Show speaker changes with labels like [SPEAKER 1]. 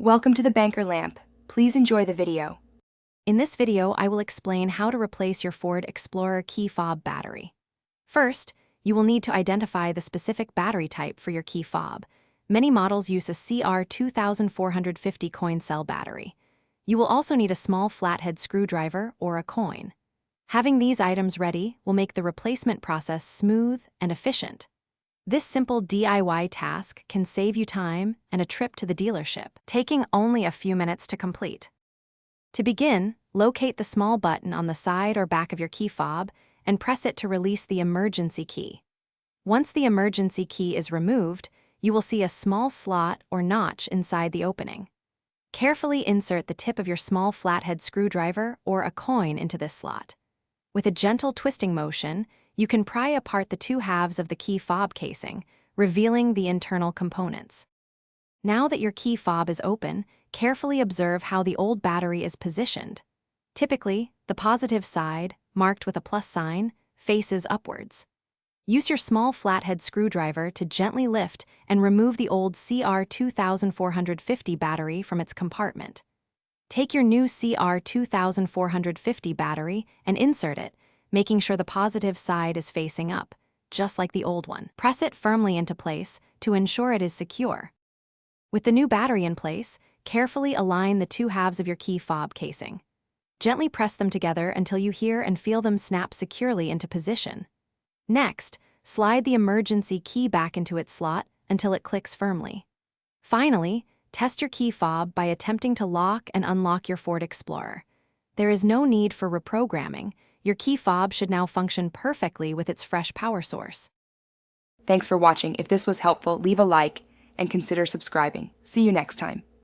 [SPEAKER 1] Welcome to the Banker Lamp. Please enjoy the video.
[SPEAKER 2] In this video, I will explain how to replace your Ford Explorer key fob battery. First, you will need to identify the specific battery type for your key fob. Many models use a CR2450 coin cell battery. You will also need a small flathead screwdriver or a coin. Having these items ready will make the replacement process smooth and efficient. This simple DIY task can save you time and a trip to the dealership, taking only a few minutes to complete. To begin, locate the small button on the side or back of your key fob and press it to release the emergency key. Once the emergency key is removed, you will see a small slot or notch inside the opening. Carefully insert the tip of your small flathead screwdriver or a coin into this slot. With a gentle twisting motion, you can pry apart the two halves of the key fob casing, revealing the internal components. Now that your key fob is open, carefully observe how the old battery is positioned. Typically, the positive side, marked with a plus sign, faces upwards. Use your small flathead screwdriver to gently lift and remove the old CR2450 battery from its compartment. Take your new CR2450 battery and insert it, making sure the positive side is facing up, just like the old one. Press it firmly into place to ensure it is secure. With the new battery in place, carefully align the two halves of your key fob casing. Gently press them together until you hear and feel them snap securely into position. Next, slide the emergency key back into its slot until it clicks firmly. Finally, test your key fob by attempting to lock and unlock your Ford Explorer. There is no need for reprogramming. Your key fob should now function perfectly with its fresh power source.
[SPEAKER 1] Thanks for watching. If this was helpful, leave a like and consider subscribing. See you next time.